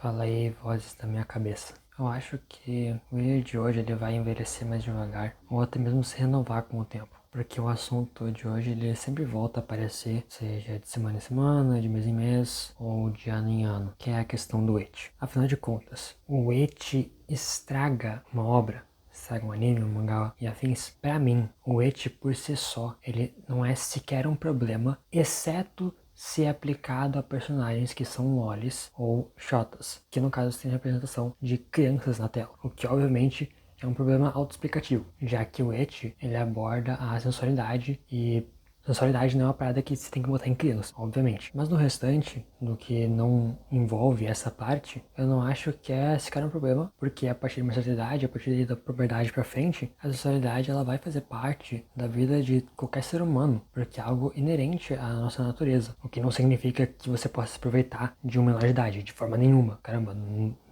Fala aí, vozes da minha cabeça. Eu acho que o vídeo de hoje ele vai envelhecer mais devagar, ou até mesmo se renovar com o tempo. Porque o assunto de hoje ele sempre volta a aparecer, seja de semana em semana, de mês em mês, ou de ano em ano, que é a questão do ecchi. Afinal de contas, o ecchi estraga uma obra, estraga um anime, um mangá e afins. Pra mim, o ecchi por si só, ele não é sequer um problema, exceto se aplicado a personagens que são lolis ou shotas, que no caso tem representação de crianças na tela, o que obviamente é um problema autoexplicativo, já que o ecchi ele aborda a sensualidade e sensualidade não é uma parada que você tem que botar em criança, obviamente. Mas no restante, no que não envolve essa parte, eu não acho que é sequer um problema, porque a partir de uma certa idade, a partir da puberdade pra frente, a sexualidade ela vai fazer parte da vida de qualquer ser humano, porque é algo inerente à nossa natureza, o que não significa que você possa se aproveitar de uma menor de idade, de forma nenhuma. Caramba,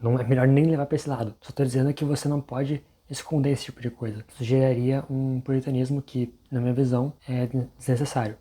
não é melhor nem levar pra esse lado. Só tô dizendo que você não pode esconder esse tipo de coisa. Isso geraria um puritanismo que, na minha visão, é desnecessário.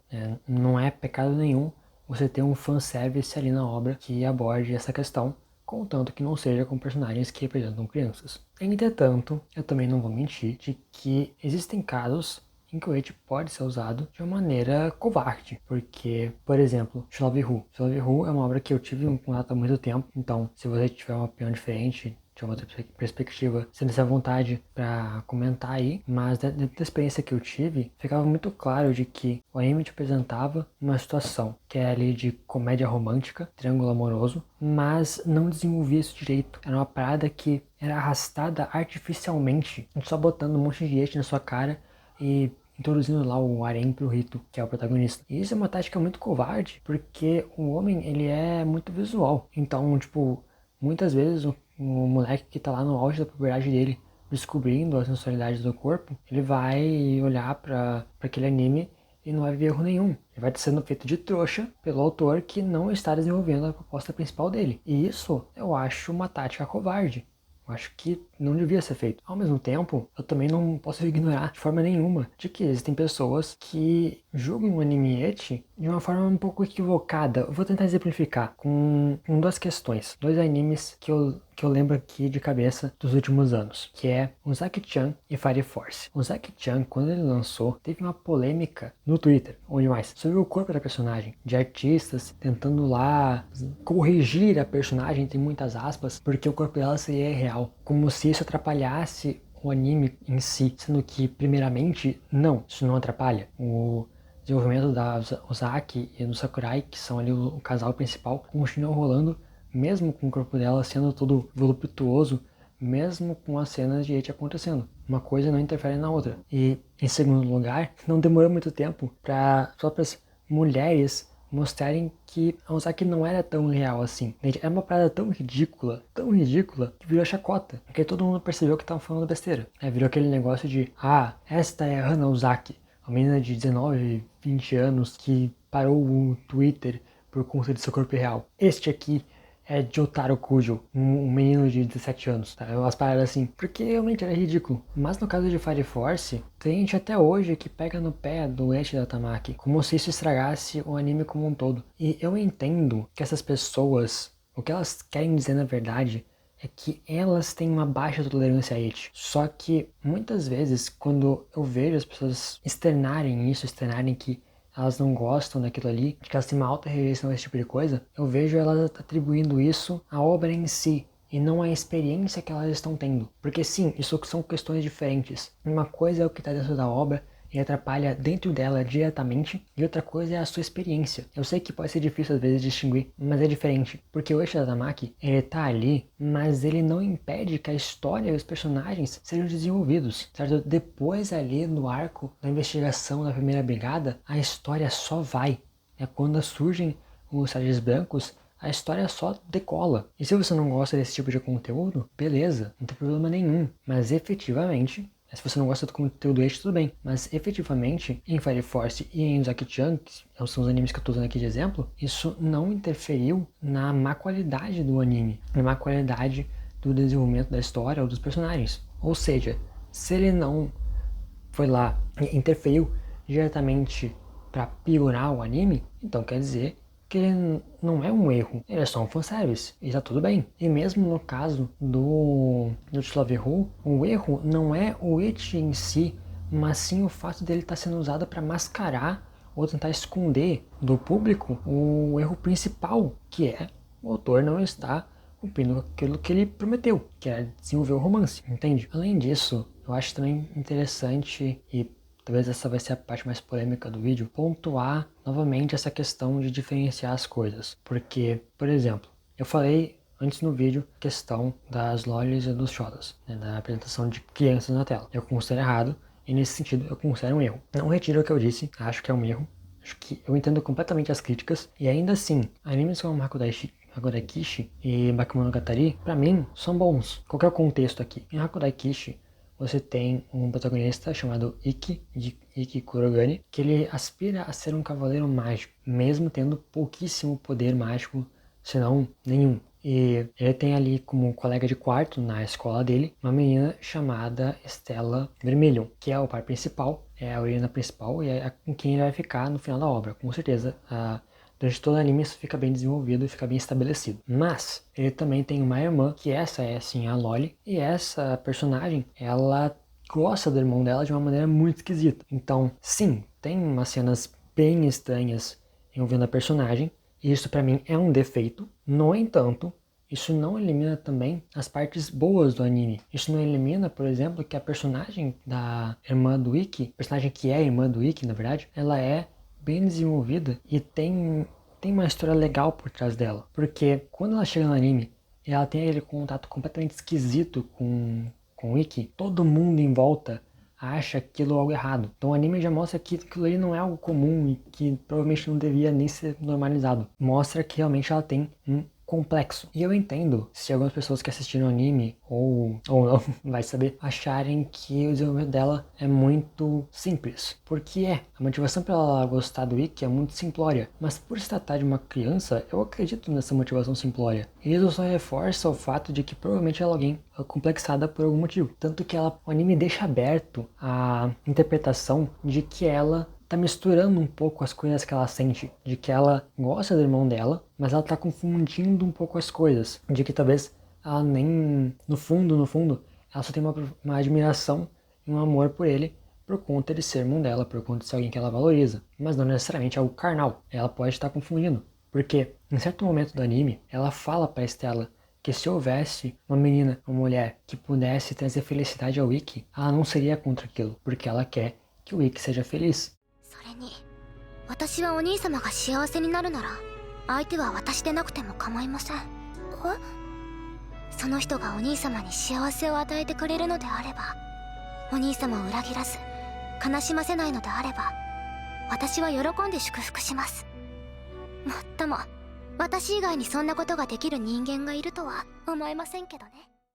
Não é pecado nenhum você ter um fanservice ali na obra que aborde essa questão, contanto que não seja com personagens que representam crianças. Entretanto, eu também não vou mentir de que existem casos em que o ecchi pode ser usado de uma maneira covarde, porque, por exemplo, Love Who. Love Who é uma obra que eu tive um contato há muito tempo, então se você tiver uma opinião diferente, de uma outra perspectiva, sinta-se à vontade para comentar aí, mas da experiência que eu tive, ficava muito claro de que o anime te apresentava uma situação que é ali de comédia romântica, triângulo amoroso, mas não desenvolvia isso direito. Era uma parada que era arrastada artificialmente, só botando um monte de eixo na sua cara e introduzindo lá o harém pro Rito, que é o protagonista. E isso é uma tática muito covarde, porque o homem, ele é muito visual. Então, tipo, muitas vezes o moleque que tá lá no auge da puberdade dele, descobrindo a sensualidade do corpo, ele vai olhar pra aquele anime e não vai ver erro nenhum. Ele vai estar sendo feito de trouxa pelo autor que não está desenvolvendo a proposta principal dele. E isso eu acho uma tática covarde. Eu acho que não devia ser feito. Ao mesmo tempo, eu também não posso ignorar de forma nenhuma de que existem pessoas que julgam o anime ecchi de uma forma um pouco equivocada. Eu vou tentar exemplificar com duas questões. Dois animes que eu lembro aqui de cabeça dos últimos anos, que é Uzaki-chan e Fire Force. Uzaki-chan, quando ele lançou, teve uma polêmica no Twitter, onde mais, sobre o corpo da personagem, de artistas tentando lá corrigir a personagem, entre muitas aspas, porque o corpo dela seria real, como se isso atrapalhasse o anime em si, sendo que, primeiramente, não, isso não atrapalha. O desenvolvimento da Ozaki e do Sakurai, que são ali o casal principal, continuam rolando, mesmo com o corpo dela sendo todo voluptuoso, mesmo com as cenas de ecchi acontecendo. Uma coisa não interfere na outra. E, em segundo lugar, não demorou muito tempo para as próprias mulheres mostrarem que a Ozaki não era tão real assim. Era uma parada tão ridícula, que virou chacota. Porque todo mundo percebeu que estavam falando besteira. Virou aquele negócio de, esta é a Hana Ozaki, uma menina de 19, 20 anos que parou o Twitter por conta de seu corpo real. Este aqui é Jotaro Kujo, um menino de 17 anos, tá? Umas paradas assim, porque realmente era ridículo. Mas no caso de Fire Force, tem gente até hoje que pega no pé do ecchi da Tamaki, como se isso estragasse o anime como um todo. E eu entendo que essas pessoas, o que elas querem dizer na verdade, é que elas têm uma baixa tolerância a ecchi. Só que muitas vezes, quando eu vejo as pessoas externarem isso, externarem que elas não gostam daquilo ali, de que elas têm uma alta rejeição a esse tipo de coisa, eu vejo elas atribuindo isso à obra em si, e não à experiência que elas estão tendo. Porque sim, isso são questões diferentes. Uma coisa é o que está dentro da obra e atrapalha dentro dela diretamente, e outra coisa é a sua experiência. Eu sei que pode ser difícil às vezes distinguir, mas é diferente, porque o eixo da Tamaki, ele tá ali, mas ele não impede que a história e os personagens sejam desenvolvidos, certo? Depois ali no arco da investigação da primeira brigada, a história só vai. É quando surgem os trajes brancos, a história só decola. E se você não gosta desse tipo de conteúdo, beleza, não tem problema nenhum. Mas efetivamente, se você não gosta do conteúdo eixo, tudo bem. Mas efetivamente, em Fire Force e em Uzaki-chan, que são os animes que eu tô usando aqui de exemplo, isso não interferiu na má qualidade do anime, na má qualidade do desenvolvimento da história ou dos personagens. Ou seja, se ele não foi lá e interferiu diretamente para piorar o anime, então quer dizer que ele não é um erro, ele é só um fanservice, e tá tudo bem. E mesmo no caso do To Love Who, o erro não é o It em si, mas sim o fato dele estar sendo usado para mascarar ou tentar esconder do público o erro principal, que é o autor não está cumprindo aquilo que ele prometeu, que é desenvolver o romance, entende? Além disso, eu acho também interessante, e talvez essa vai ser a parte mais polêmica do vídeo, pontuar novamente essa questão de diferenciar as coisas. Porque, por exemplo, eu falei antes no vídeo a questão das lolis e dos shotas, né, da apresentação de crianças na tela. Eu considero errado, e nesse sentido eu considero um erro. Não retiro o que eu disse, acho que é um erro. Acho que eu entendo completamente as críticas, e ainda assim, animes como Hakudai Kishi e Bakemonogatari, pra mim, são bons. Qual que é o contexto aqui? Em Hakudai Kishi, você tem um protagonista chamado Ikki, de Ikki Kurogane, que ele aspira a ser um cavaleiro mágico, mesmo tendo pouquíssimo poder mágico, se não nenhum. E ele tem ali como colega de quarto na escola dele uma menina chamada Stella Vermilion, que é o par principal, é a heroína principal e é com quem ele vai ficar no final da obra. Com certeza, durante todo o anime isso fica bem desenvolvido e fica bem estabelecido. Mas ele também tem uma irmã, que essa é sim a Loli, e essa personagem, ela gosta do irmão dela de uma maneira muito esquisita. Então, sim, tem umas cenas bem estranhas envolvendo a personagem, e isso pra mim é um defeito. No entanto, isso não elimina também as partes boas do anime. Isso não elimina, por exemplo, que a personagem da irmã do Ikki, personagem que é a irmã do Ikki, na verdade, ela é bem desenvolvida e tem uma história legal por trás dela. Porque quando ela chega no anime e ela tem aquele contato completamente esquisito com o Ikki, todo mundo em volta acha aquilo algo errado. Então o anime já mostra que aquilo ali não é algo comum e que provavelmente não devia nem ser normalizado. Mostra que realmente ela tem um complexo. E eu entendo se algumas pessoas que assistiram o anime, ou não, vai saber, acharem que o desenvolvimento dela é muito simples. Porque a motivação para ela gostar do Ikki é muito simplória. Mas por se tratar de uma criança, eu acredito nessa motivação simplória. E isso só reforça o fato de que provavelmente ela é alguém complexada por algum motivo. Tanto que o anime deixa aberto a interpretação de que ela tá misturando um pouco as coisas que ela sente, de que ela gosta do irmão dela, mas ela tá confundindo um pouco as coisas, de que talvez ela nem, no fundo, ela só tem uma admiração e um amor por ele, por conta de ser irmão dela, por conta de ser alguém que ela valoriza, mas não necessariamente algo carnal. Ela pode estar confundindo, porque em certo momento do anime, ela fala pra Stella que se houvesse uma menina, uma mulher, que pudesse trazer felicidade ao Ikki, ela não seria contra aquilo, porque ela quer que o Ikki seja feliz. それに私はお兄様が幸せになるなら相手は私でなくても構いません。その人がお兄様に幸せを与えてくれるのであれば、お兄様を裏切らず悲しませないのであれば、私は喜んde祝福します。もっとも私以外にそんなことができる人間がいるとは思えませんけどね。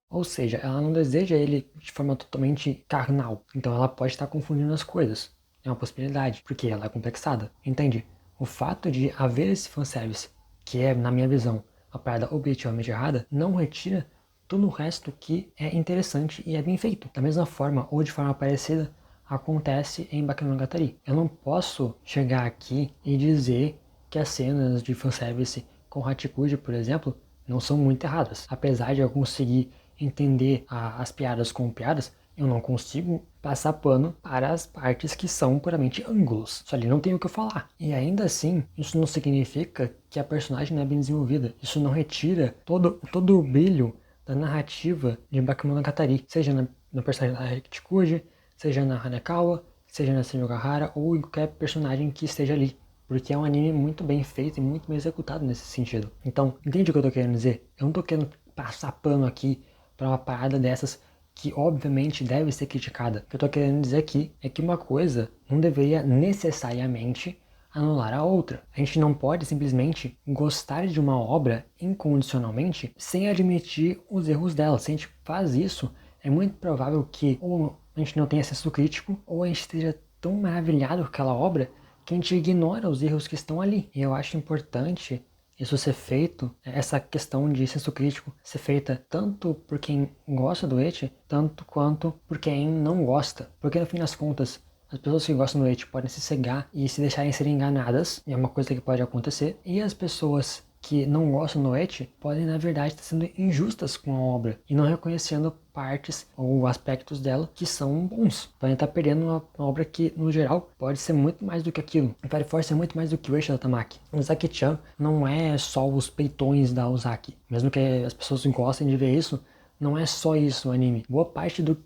Ou seja, ela não deseja ele de forma totalmente carnal, então ela pode estar confundindo as coisas. É uma possibilidade, porque ela é complexada, entende? O fato de haver esse fanservice, que é, na minha visão, uma parada objetivamente errada, não retira todo o resto que é interessante e é bem feito. Da mesma forma, ou de forma parecida, acontece em Bakemonogatari. Eu não posso chegar aqui e dizer que as cenas de fanservice com Hachikuji, por exemplo, não são muito erradas. Apesar de eu conseguir entender as piadas como piadas, eu não consigo passar pano para as partes que são puramente ângulos. Isso ali não tem o que eu falar. E ainda assim, isso não significa que a personagem não é bem desenvolvida. Isso não retira todo o brilho da narrativa de Bakemonogatari, seja no personagem da Hachikuji, seja na Hanekawa, seja na Senju Gahara ou em qualquer personagem que esteja ali. Porque é um anime muito bem feito e muito bem executado nesse sentido. Então, entende o que eu tô querendo dizer? Eu não tô querendo passar pano aqui para uma parada dessas que obviamente deve ser criticada. O que eu tô querendo dizer aqui é que uma coisa não deveria necessariamente anular a outra. A gente não pode simplesmente gostar de uma obra incondicionalmente sem admitir os erros dela. Se a gente faz isso, é muito provável que ou a gente não tenha senso crítico ou a gente esteja tão maravilhado com aquela obra que a gente ignora os erros que estão ali. E eu acho importante isso ser feito, essa questão de senso crítico ser feita tanto por quem gosta do ecchi, tanto quanto por quem não gosta. Porque no fim das contas, As pessoas que gostam do Eit podem se cegar e se deixarem ser enganadas, e é uma coisa que pode acontecer. E as pessoas que não gostam do Eit podem, na verdade, estar sendo injustas com a obra e não reconhecendo partes ou aspectos dela que são bons. Podem estar perdendo uma obra que, no geral, pode ser muito mais do que aquilo. O Fire Force é muito mais do que o Eixo da Tamaki. O Zaki-chan não é só os peitões da Uzaki. Mesmo que as pessoas gostem de ver isso, não é só isso o anime. Boa parte do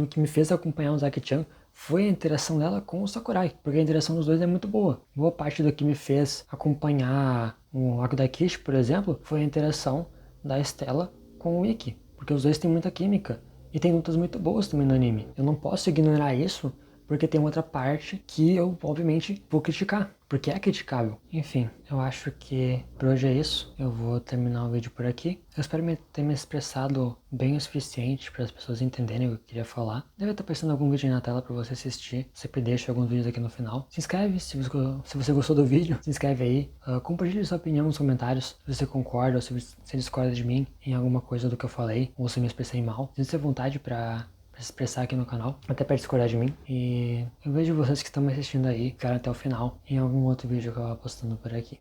que me fez acompanhar o Zaki-chan foi a interação dela com o Sakurai, porque a interação dos dois é muito boa. Boa parte do que me fez acompanhar o Akudai Kishi, por exemplo, foi a interação da Stella com o Ikki, porque os dois têm muita química e tem lutas muito boas também no anime. Eu não posso ignorar isso, porque tem outra parte que eu, obviamente, vou criticar, porque é criticável. Enfim, eu acho que por hoje é isso. Eu vou terminar o vídeo por aqui. Eu espero ter me expressado bem o suficiente para as pessoas entenderem o que eu queria falar. Deve estar aparecendo algum vídeo aí na tela para você assistir. Sempre deixo alguns vídeos aqui no final. Se inscreve se você gostou do vídeo. Se inscreve aí. Compartilhe sua opinião nos comentários. Se você concorda ou se você discorda de mim em alguma coisa do que eu falei, ou se eu me expressei mal. Sinta-se à vontade para se expressar aqui no canal, até para discordar de mim. E eu vejo vocês que estão me assistindo aí, ficaram até o final, em algum outro vídeo que eu vou postando por aqui.